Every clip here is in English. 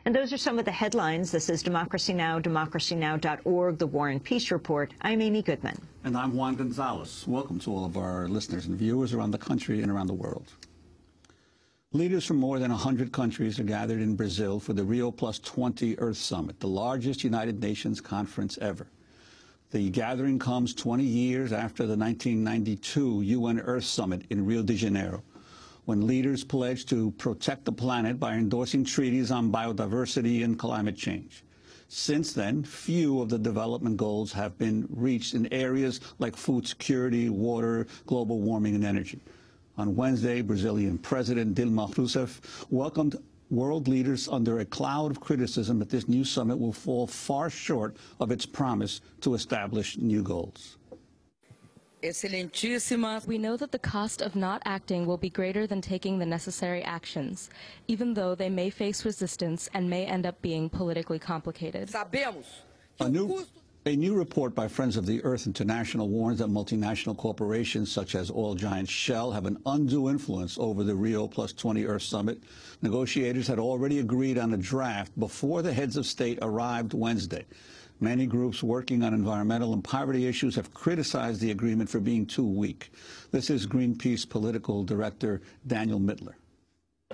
And those are some of the headlines. This is Democracy Now!, democracynow.org, The War and Peace Report. I'm Amy Goodman. And I'm Juan Gonzalez. Welcome to all of our listeners and viewers around the country and around the world. Leaders from more than 100 countries are gathered in Brazil for the Rio+20 Earth Summit, the largest United Nations conference ever. The gathering comes 20 years after the 1992 UN Earth Summit in Rio de Janeiro, when leaders pledged to protect the planet by endorsing treaties on biodiversity and climate change. Since then, few of the development goals have been reached in areas like food security, water, global warming, and energy. On Wednesday, Brazilian President Dilma Rousseff welcomed world leaders under a cloud of criticism that this new summit will fall far short of its promise to establish new goals. We know that the cost of not acting will be greater than taking the necessary actions, even though they may face resistance and may end up being politically complicated. A new report by Friends of the Earth International warns that multinational corporations such as oil giant Shell have an undue influence over the Rio+20 Earth Summit. Negotiators had already agreed on a draft before the heads of state arrived Wednesday. Many groups working on environmental and poverty issues have criticized the agreement for being too weak. This is Greenpeace political director Daniel Mittler.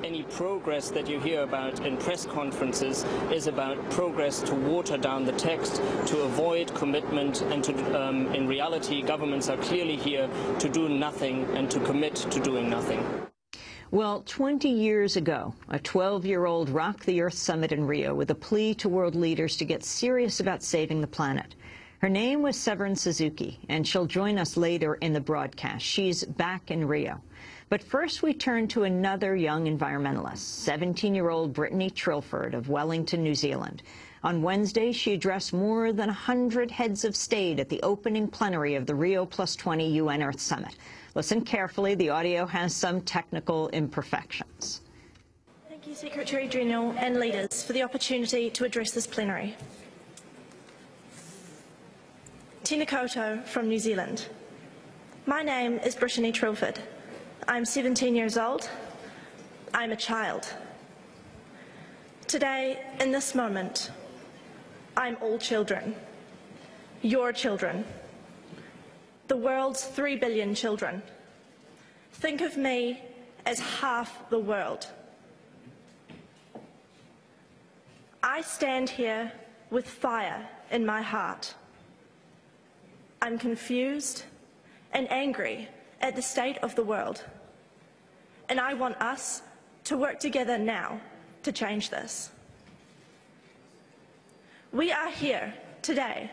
Any progress that you hear about in press conferences is about progress to water down the text, to avoid commitment, and to, in reality, governments are clearly here to do nothing and to commit to doing nothing. Well, 20 years ago, a 12-year-old rocked the Earth Summit in Rio with a plea to world leaders to get serious about saving the planet. Her name was Severin Suzuki, and she'll join us later in the broadcast. She's back in Rio. But first, we turn to another young environmentalist, 17-year-old Brittany Trilford of Wellington, New Zealand. On Wednesday, she addressed more than 100 heads of state at the opening plenary of the Rio+20 UN Earth Summit. Listen carefully. The audio has some technical imperfections. Thank you, Secretary General and leaders, for the opportunity to address this plenary. Tēnā koutou from New Zealand. My name is Brittany Trilford. I'm 17 years old. I'm a child. Today, in this moment, I'm all children. Your children. The world's 3 billion children. Think of me as half the world. I stand here with fire in my heart. I'm confused and angry at the state of the world. And I want us to work together now to change this. We are here today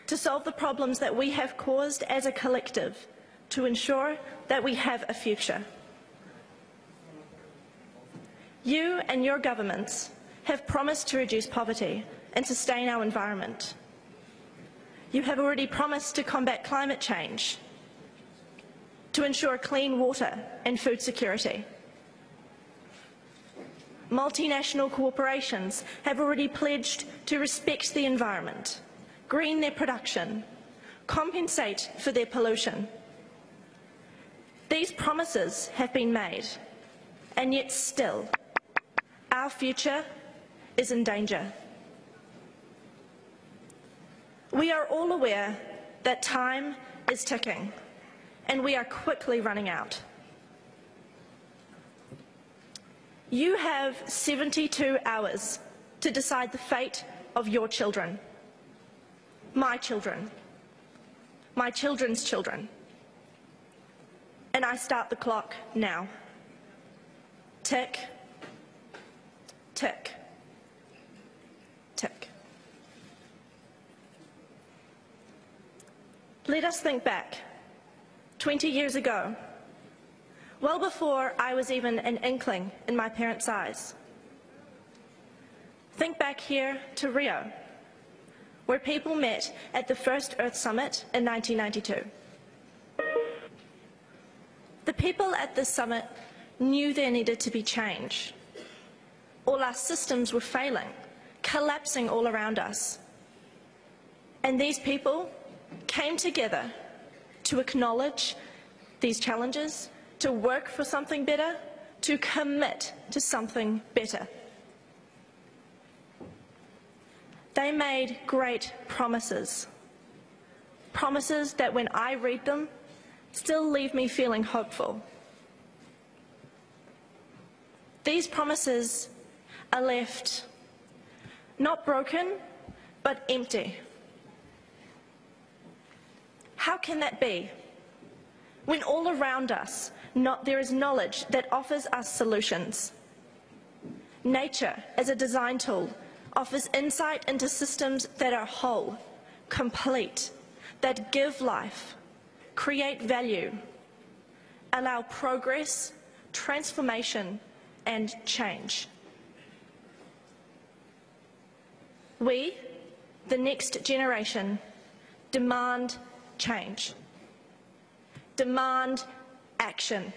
to solve the problems that we have caused as a collective, to ensure that we have a future. You and your governments have promised to reduce poverty and sustain our environment. You have already promised to combat climate change, to ensure clean water and food security. Multinational corporations have already pledged to respect the environment, green their production, compensate for their pollution. These promises have been made, and yet still, our future is in danger. We are all aware that time is ticking, and we are quickly running out. You have 72 hours to decide the fate of your children, my children's children. And I start the clock now. Tick, tick, tick. Let us think back. 20 years ago, well before I was even an inkling in my parents' eyes. Think back here to Rio, where people met at the first Earth Summit in 1992. The people at this summit knew there needed to be change. All our systems were failing, collapsing all around us. And these people came together to acknowledge these challenges, to work for something better, to commit to something better. They made great promises. Promises that when I read them, still leave me feeling hopeful. These promises are left not broken, but empty. How can that be? When all around us, there is knowledge that offers us solutions. Nature, as a design tool, offers insight into systems that are whole, complete, that give life, create value, allow progress, transformation, and change. We, the next generation, demand change, demand action,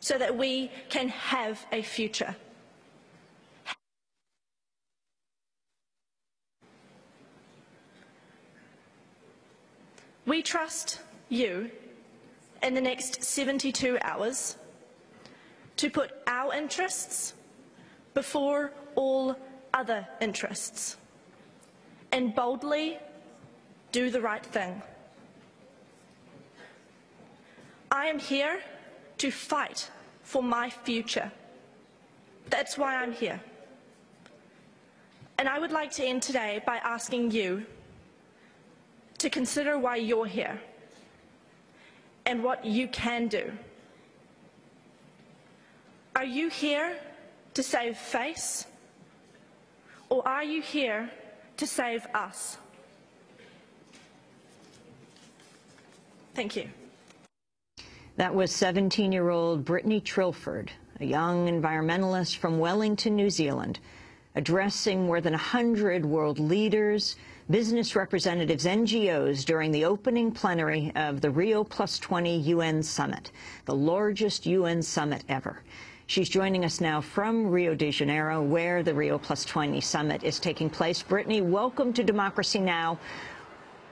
so that we can have a future. We trust you in the next 72 hours to put our interests before all other interests and boldly do the right thing. I am here to fight for my future. That's why I'm here. And I would like to end today by asking you to consider why you're here and what you can do. Are you here to save face, or are you here to save us? Thank you. That was 17-year-old Brittany Trilford, a young environmentalist from Wellington, New Zealand, addressing more than 100 world leaders, business representatives, NGOs during the opening plenary of the Rio+20 UN Summit, the largest UN summit ever. She's joining us now from Rio de Janeiro, where the Rio+20 Summit is taking place. Brittany, welcome to Democracy Now!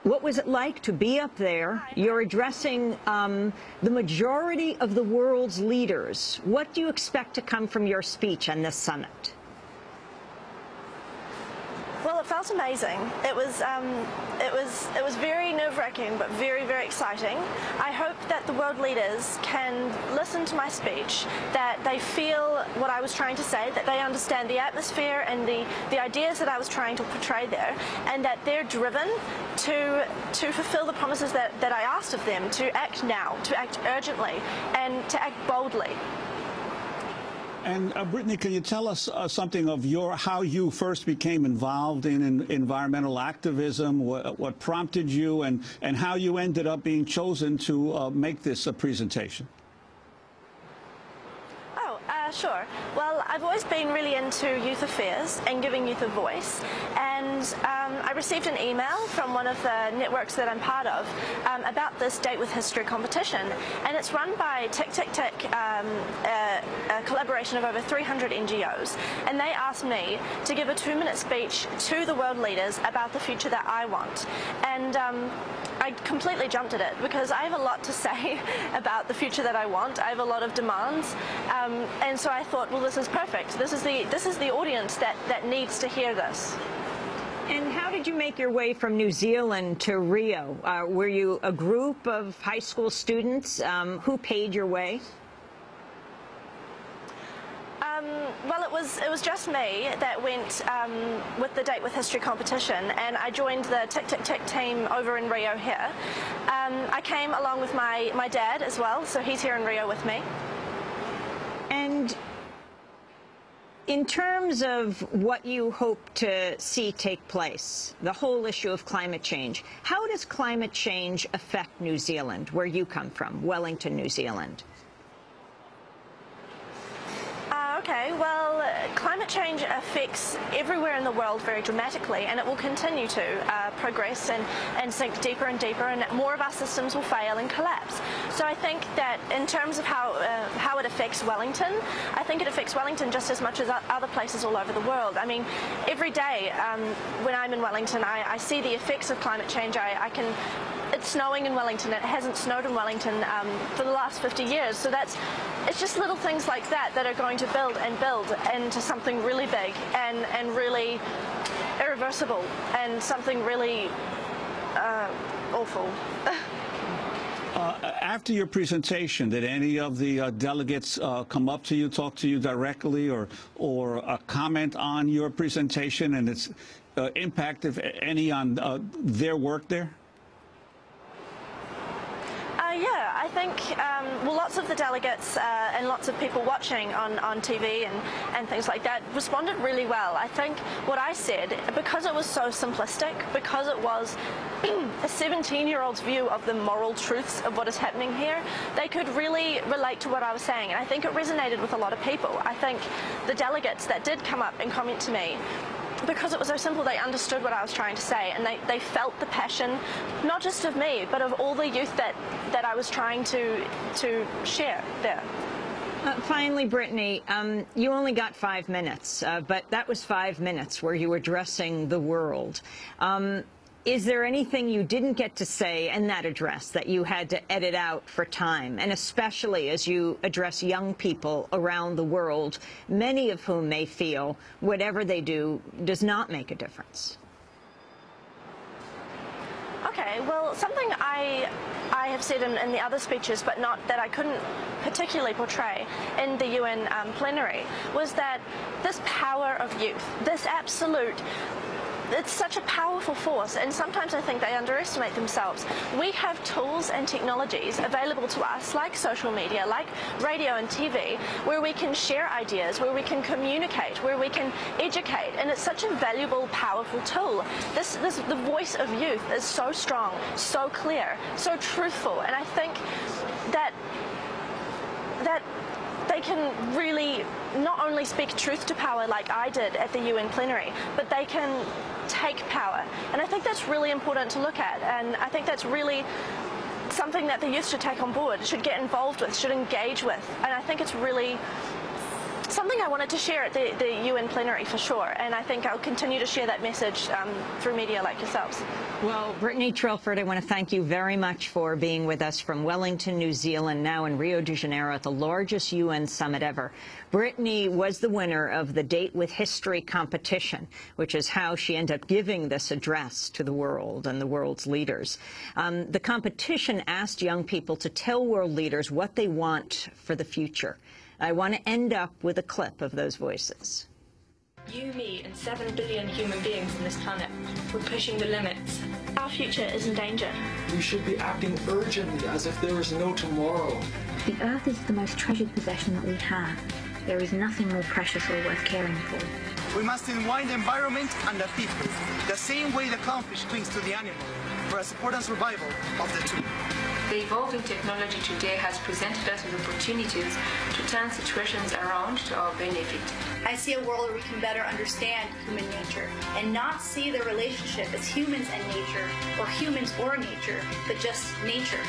What was it like to be up there? You're addressing the majority of the world's leaders. What do you expect to come from your speech on this summit? Well, it felt amazing. It was very nerve-wracking, but very, very exciting. I hope that the world leaders can listen to my speech, that they feel what I was trying to say, that they understand the atmosphere and the ideas that I was trying to portray there, and that they're driven to fulfill the promises that I asked of them, to act now, to act urgently, and to act boldly. And Brittany, can you tell us something of how you first became involved in environmental activism, what prompted you, and how you ended up being chosen to make this presentation? Sure. Well, I've always been really into youth affairs and giving youth a voice, and I received an email from one of the networks that I'm part of about this Date with History competition, and it's run by Tick Tick Tick, a collaboration of over 300 NGOs, and they asked me to give a 2-minute speech to the world leaders about the future that I want, and I completely jumped at it because I have a lot to say about the future that I want. I have a lot of demands, and so I thought, well, this is perfect. This is the audience that needs to hear this. And how did you make your way from New Zealand to Rio? Were you a group of high school students? Who paid your way? Well, it was just me that went with the Date with History competition, and I joined the Tick Tick Tick team over in Rio here. I came along with my dad as well, so he's here in Rio with me. And in terms of what you hope to see take place, the whole issue of climate change, how does climate change affect New Zealand, where you come from, Wellington, New Zealand? Okay, well, climate change affects everywhere in the world very dramatically, and it will continue to progress and sink deeper and deeper, and more of our systems will fail and collapse. So I think that in terms of how it affects Wellington, I think it affects Wellington just as much as other places all over the world. I mean, every day when I'm in Wellington, I see the effects of climate change. It's snowing in Wellington. It hasn't snowed in Wellington for the last 50 years. So it's just little things like that that are going to build and build into something really big and really irreversible and something really awful. After your presentation, did any of the delegates come up to you, talk to you directly, or comment on your presentation and its impact, if any, on their work there? Yeah, I think, well, lots of the delegates and lots of people watching on TV and things like that responded really well. I think what I said, because it was so simplistic, because it was a 17-year-old's view of the moral truths of what is happening here, they could really relate to what I was saying. And I think it resonated with a lot of people. I think the delegates that did come up and comment to me, because it was so simple, they understood what I was trying to say, and they felt the passion, not just of me, but of all the youth that I was trying to share there. Finally, Brittany, you only got 5 minutes, but that was 5 minutes where you were addressing the world. Is there anything you didn't get to say in that address that you had to edit out for time, and especially as you address young people around the world, many of whom may feel whatever they do does not make a difference? Okay, well, something I have said in the other speeches, but not that I couldn't particularly portray in the UN plenary, was that this power of youth, this absolute, it's such a powerful force, and sometimes I think they underestimate themselves. We have tools and technologies available to us, like social media, like radio and TV, where we can share ideas, where we can communicate, where we can educate, and it's such a valuable, powerful tool. The voice of youth is so strong, so clear, so truthful, and I think that they can really not only speak truth to power like I did at the UN plenary, but they can take power. And I think that's really important to look at, and I think that's really something that the youth should take on board, should get involved with, should engage with. And I think it's really something I wanted to share at the UN plenary for sure, and I think I'll continue to share that message through media like yourselves. Well, Brittany Trilford, I want to thank you very much for being with us from Wellington, New Zealand, now in Rio de Janeiro at the largest UN summit ever. Brittany was the winner of the Date with History competition, which is how she ended up giving this address to the world and the world's leaders. The competition asked young people to tell world leaders what they want for the future. I want to end up with a clip of those voices. You, me, and 7 billion human beings on this planet, we're pushing the limits. Our future is in danger. We should be acting urgently as if there is no tomorrow. The Earth is the most treasured possession that we have. There is nothing more precious or worth caring for. We must unwind the environment and the people, the same way the clownfish clings to the animal, for a support and survival of the two. The evolving technology today has presented us with opportunities to turn situations around to our benefit. I see a world where we can better understand human nature and not see the relationship as humans and nature, or humans or nature, but just nature.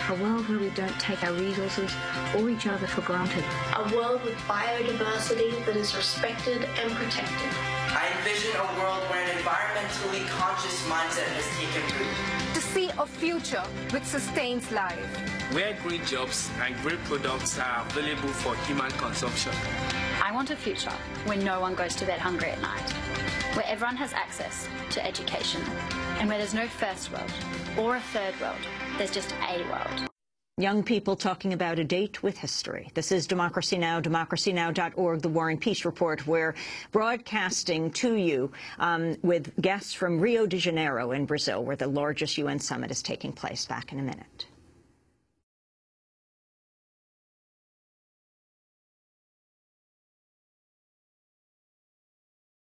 A world where we don't take our resources or each other for granted. A world with biodiversity that is respected and protected. I envision a world where an environmentally conscious mindset has taken root. To see a future which sustains life. Where great jobs and great products are available for human consumption. I want a future where no one goes to bed hungry at night, where everyone has access to education, and where there's no first world or a third world, there's just a world. Young people talking about a date with history. This is Democracy Now!, democracynow.org, the War and Peace Report. We're broadcasting to you with guests from Rio de Janeiro in Brazil, where the largest UN summit is taking place. Back in a minute.